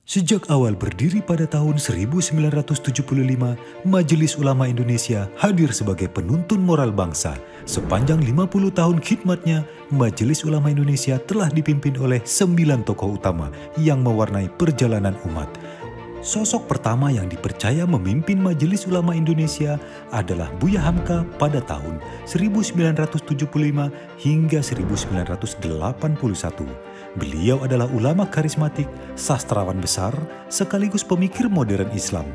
Sejak awal berdiri pada tahun 1975, Majelis Ulama Indonesia hadir sebagai penuntun moral bangsa. Sepanjang 50 tahun khidmatnya, Majelis Ulama Indonesia telah dipimpin oleh 9 tokoh utama yang mewarnai perjalanan umat. Sosok pertama yang dipercaya memimpin Majelis Ulama Indonesia adalah Buya Hamka pada tahun 1975 hingga 1981. Beliau adalah ulama karismatik, sastrawan besar, sekaligus pemikir modern Islam.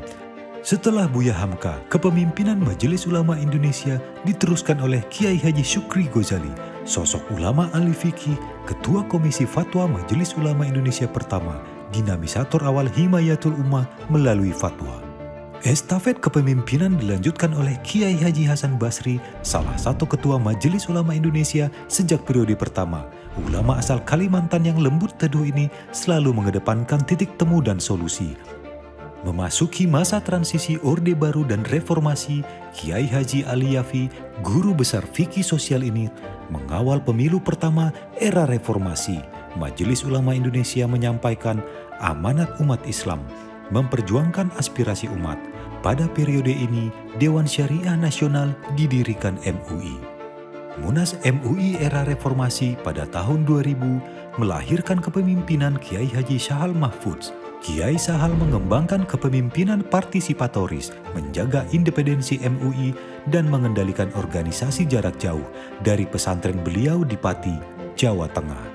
Setelah Buya Hamka, kepemimpinan Majelis Ulama Indonesia diteruskan oleh Kiai Haji Syukri Ghazali, sosok ulama ahli fikih, Ketua Komisi Fatwa Majelis Ulama Indonesia pertama, dinamisator awal Himayatul Ummah melalui fatwa. Estafet kepemimpinan dilanjutkan oleh Kiai Haji Hasan Basri, salah satu ketua Majelis Ulama Indonesia sejak periode pertama. Ulama asal Kalimantan yang lembut teduh ini selalu mengedepankan titik temu dan solusi. Memasuki masa transisi Orde Baru dan Reformasi, Kiai Haji Ali Yafi, guru besar fikih sosial ini, mengawal pemilu pertama era reformasi. Majelis Ulama Indonesia menyampaikan amanat umat Islam, memperjuangkan aspirasi umat. Pada periode ini, Dewan Syariah Nasional didirikan MUI. Munas MUI era reformasi pada tahun 2000 melahirkan kepemimpinan Kiai Haji Sahal Mahfudz. Kiai Sahal mengembangkan kepemimpinan partisipatoris, menjaga independensi MUI, dan mengendalikan organisasi jarak jauh dari pesantren beliau di Pati, Jawa Tengah.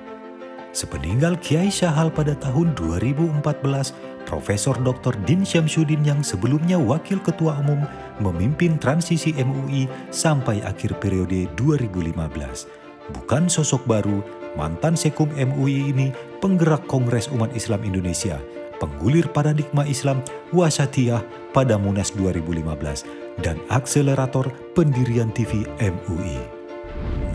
Sepeninggal Kiai Sahal pada tahun 2014, Profesor Dr. Din Syamsuddin yang sebelumnya Wakil Ketua Umum memimpin transisi MUI sampai akhir periode 2015. Bukan sosok baru, mantan Sekum MUI ini penggerak Kongres Umat Islam Indonesia, penggulir paradigma Islam Wasatiyah pada Munas 2015, dan akselerator pendirian TV MUI.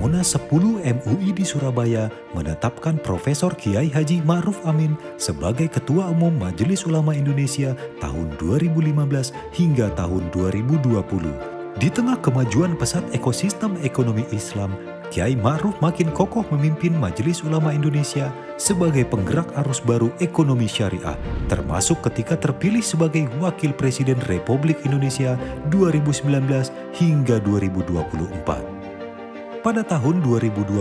Munas 10 MUI di Surabaya menetapkan Profesor Kiai Haji Ma'ruf Amin sebagai Ketua Umum Majelis Ulama Indonesia tahun 2015 hingga tahun 2020. Di tengah kemajuan pesat ekosistem ekonomi Islam, Kiai Ma'ruf makin kokoh memimpin Majelis Ulama Indonesia sebagai penggerak arus baru ekonomi syariah, termasuk ketika terpilih sebagai Wakil Presiden Republik Indonesia 2019 hingga 2024. Pada tahun 2020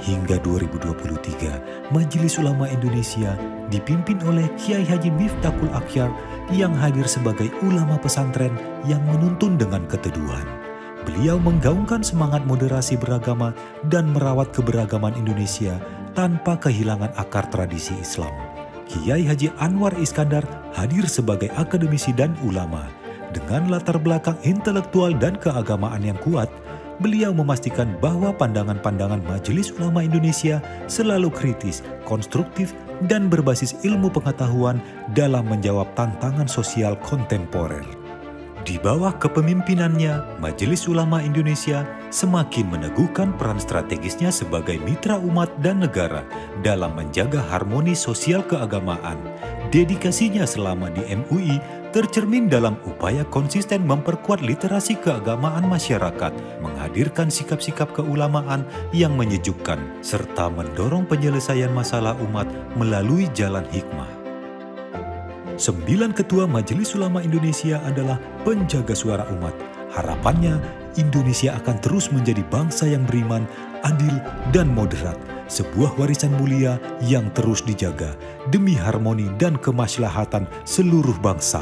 hingga 2023, Majelis Ulama Indonesia dipimpin oleh Kiai Haji Miftahul Akhyar yang hadir sebagai ulama pesantren yang menuntun dengan keteduhan. Beliau menggaungkan semangat moderasi beragama dan merawat keberagaman Indonesia tanpa kehilangan akar tradisi Islam. Kiai Haji Anwar Iskandar hadir sebagai akademisi dan ulama. Dengan latar belakang intelektual dan keagamaan yang kuat, beliau memastikan bahwa pandangan-pandangan Majelis Ulama Indonesia selalu kritis, konstruktif, dan berbasis ilmu pengetahuan dalam menjawab tantangan sosial kontemporer. Di bawah kepemimpinannya, Majelis Ulama Indonesia semakin meneguhkan peran strategisnya sebagai mitra umat dan negara dalam menjaga harmoni sosial keagamaan. Dedikasinya selama di MUI tercermin dalam upaya konsisten memperkuat literasi keagamaan masyarakat, menghadirkan sikap-sikap keulamaan yang menyejukkan, serta mendorong penyelesaian masalah umat melalui jalan hikmah. 9 ketua Majelis Ulama Indonesia adalah penjaga suara umat. Harapannya, Indonesia akan terus menjadi bangsa yang beriman, adil, dan moderat. Sebuah warisan mulia yang terus dijaga demi harmoni dan kemaslahatan seluruh bangsa.